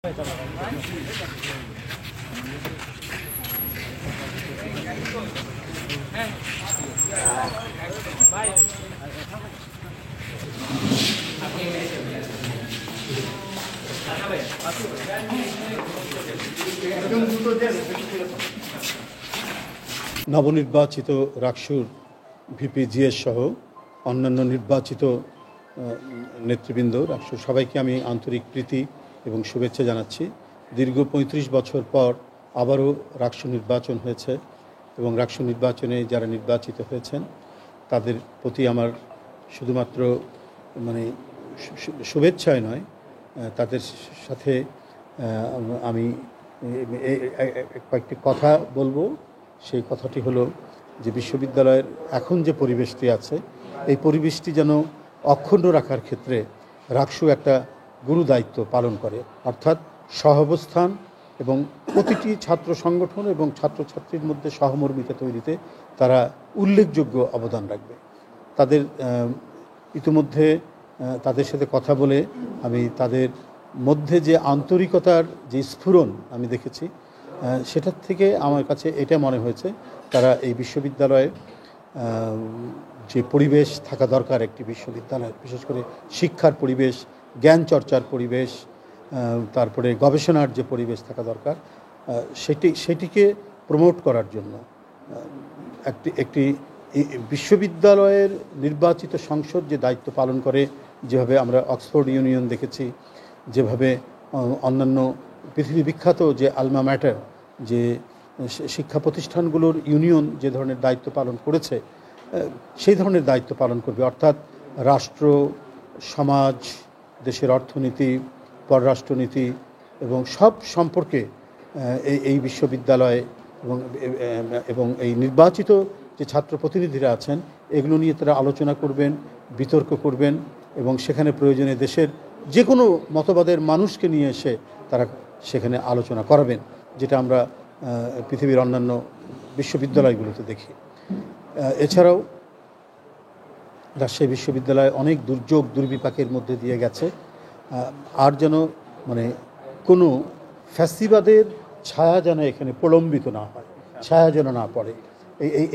নবনির্বাচিত রাকসুর VP GS সহ অন্যান্য নির্বাচিত নেতৃবৃন্দ রাকসুর সবাইকে আমি আন্তরিক প্রীতি এবং শুভেচ্ছা জানাচ্ছি। দীর্ঘ ৩৫ বছর পর আবারও রাকসু নির্বাচন হয়েছে এবং রাকসু নির্বাচনে যারা নির্বাচিত হয়েছেন তাদের প্রতি আমার শুধুমাত্র শুভেচ্ছাই নয়, তাদের সাথে আমি কয়েকটি কথা বলবো। সেই কথাটি হলো যে বিশ্ববিদ্যালয়ের এখন যে পরিবেশটি আছে এই পরিবেশটি যেন অক্ষুণ্ণ রাখার ক্ষেত্রে রাকসু একটা গুরু দায়িত্ব পালন করে, অর্থাৎ সহাবস্থান এবং প্রতিটি ছাত্র সংগঠন এবং ছাত্রছাত্রীর মধ্যে সহমর্মিতা তৈরিতে তারা উল্লেখযোগ্য অবদান রাখবে। তাদের ইতিমধ্যে তাদের সাথে কথা বলে আমি তাদের মধ্যে যে আন্তরিকতার যে স্ফুরণ আমি দেখেছি, সেটার থেকে আমার কাছে এটা মনে হয়েছে তারা এই বিশ্ববিদ্যালয়ে যে পরিবেশ থাকা দরকার, একটি বিশ্ববিদ্যালয় বিশেষ করে শিক্ষার পরিবেশ, জ্ঞান চর্চার পরিবেশ, তারপরে গবেষণার যে পরিবেশ থাকা দরকার, সেটিকে প্রমোট করার জন্য একটি বিশ্ববিদ্যালয়ের নির্বাচিত সংসদ যে দায়িত্ব পালন করে, যেভাবে আমরা অক্সফোর্ড ইউনিয়ন দেখেছি, যেভাবে অন্যান্য পৃথিবী বিখ্যাত যে আলমা ম্যাটার যে শিক্ষা প্রতিষ্ঠানগুলোর ইউনিয়ন যে ধরনের দায়িত্ব পালন করেছে, সেই ধরনের দায়িত্ব পালন করবে। অর্থাৎ রাষ্ট্র, সমাজ, দেশের অর্থনীতি, পররাষ্ট্রনীতি এবং সব সম্পর্কে এই বিশ্ববিদ্যালয় এবং এই নির্বাচিত যে ছাত্র প্রতিনিধিরা আছেন এগুলো নিয়ে তারা আলোচনা করবেন, বিতর্ক করবেন এবং সেখানে প্রয়োজনে দেশের যে কোনো মতবাদের মানুষকে নিয়ে এসে তারা সেখানে আলোচনা করাবেন, যেটা আমরা পৃথিবীর অন্যান্য বিশ্ববিদ্যালয়গুলোতে দেখি। এছাড়াও রাজশাহী বিশ্ববিদ্যালয় অনেক দুর্যোগ দুর্বিপাকের মধ্যে দিয়ে গেছে, আর যেন কোনো ফ্যাসিবাদের ছায়া যেন এখানে প্রলম্বিত না হয়, ছায়া যেন না পড়ে,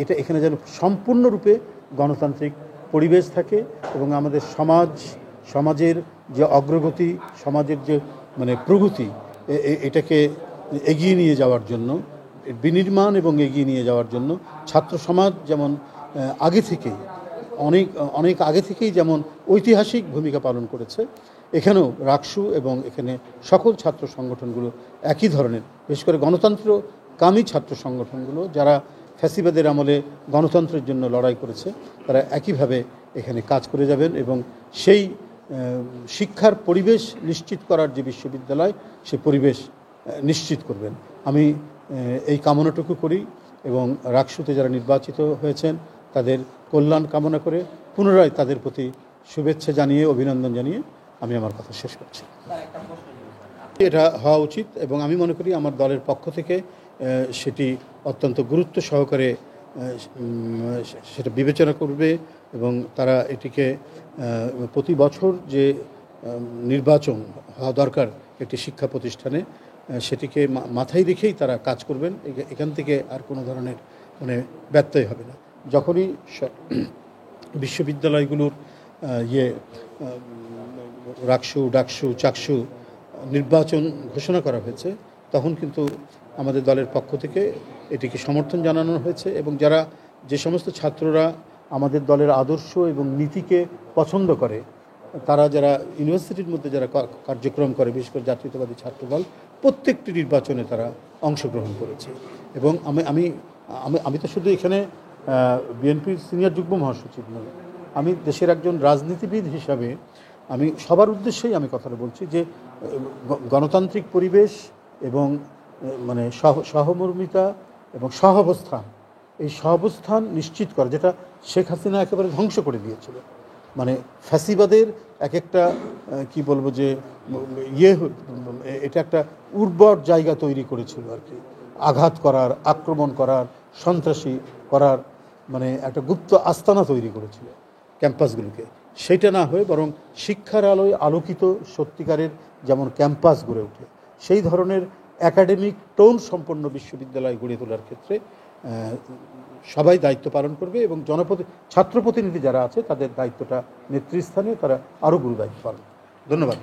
এটা এখানে যেন সম্পূর্ণরূপে গণতান্ত্রিক পরিবেশ থাকে এবং আমাদের সমাজের যে অগ্রগতি, সমাজের যে প্রগতি, এটাকে এগিয়ে নিয়ে যাওয়ার জন্য, বিনির্মাণ এবং এগিয়ে নিয়ে যাওয়ার জন্য ছাত্র সমাজ যেমন আগে থেকেই অনেক আগে থেকেই যেমন ঐতিহাসিক ভূমিকা পালন করেছে, এখানেও রাকসু এবং এখানে সকল ছাত্র সংগঠনগুলো একই ধরনের, বিশেষ করে গণতন্ত্রকামী ছাত্র সংগঠনগুলো যারা ফ্যাসিবাদের আমলে গণতন্ত্রের জন্য লড়াই করেছে, তারা একইভাবে এখানে কাজ করে যাবেন এবং সেই শিক্ষার পরিবেশ নিশ্চিত করার যে বিশ্ববিদ্যালয়, সে পরিবেশ নিশ্চিত করবেন। আমি এই কামনাটুকু করি এবং রাকসুতে যারা নির্বাচিত হয়েছেন তাদের কল্যাণ কামনা করে পুনরায় তাদের প্রতি শুভেচ্ছা জানিয়ে, অভিনন্দন জানিয়ে আমি আমার কথা শেষ করছি। এটা হওয়া উচিত এবং আমি মনে করি আমার দলের পক্ষ থেকে সেটি অত্যন্ত গুরুত্ব সহকারে সেটা বিবেচনা করবে এবং তারা এটিকে প্রতি বছর যে নির্বাচন হওয়া দরকার একটি শিক্ষা প্রতিষ্ঠানে, সেটিকে মাথায় রেখেই তারা কাজ করবেন। এখান থেকে আর কোনো ধরনের ব্যত্যয় হবে না। যখনই বিশ্ববিদ্যালয়গুলোর রাকসু, ডাকসু, চাকসু নির্বাচন ঘোষণা করা হয়েছে, তখন কিন্তু আমাদের দলের পক্ষ থেকে এটিকে সমর্থন জানানো হয়েছে এবং যে সমস্ত ছাত্ররা আমাদের দলের আদর্শ এবং নীতিকে পছন্দ করে, তারা যারা ইউনিভার্সিটির মধ্যে যারা কার্যক্রম করে, বিশেষ করে জাতীয়তাবাদী ছাত্রদল, প্রত্যেকটি নির্বাচনে তারা অংশগ্রহণ করেছে। এবং আমি তো শুধু এখানে বিএনপির সিনিয়র যুগ্ম মহাসচিব নই, আমি দেশের একজন রাজনীতিবিদ হিসাবে আমি সবার উদ্দেশ্যেই আমি কথাটা বলছি যে গণতান্ত্রিক পরিবেশ এবং সহমর্মিতা এবং সহাবস্থান, এই সহাবস্থান নিশ্চিত করা, যেটা শেখ হাসিনা একেবারে ধ্বংস করে দিয়েছিল। ফ্যাসিবাদের একটা কি বলবো যে এটা একটা উর্বর জায়গা তৈরি করেছিল আর কি, আঘাত করার, আক্রমণ করার, সন্ত্রাসী করার একটা গুপ্ত আস্তানা তৈরি করেছিল ক্যাম্পাসগুলোকে। সেটা না হয়ে বরং শিক্ষার আলোয় আলোকিত সত্যিকারের যেমন ক্যাম্পাস গড়ে ওঠে, সেই ধরনের একাডেমিক টোন সম্পন্ন বিশ্ববিদ্যালয় গড়ে তোলার ক্ষেত্রে সবাই দায়িত্ব পালন করবে এবং ছাত্র প্রতিনিধি যারা আছে তাদের দায়িত্বটা নেতৃস্থানীয়, তারা আরও গুরু দায়িত্ব পালন। ধন্যবাদ।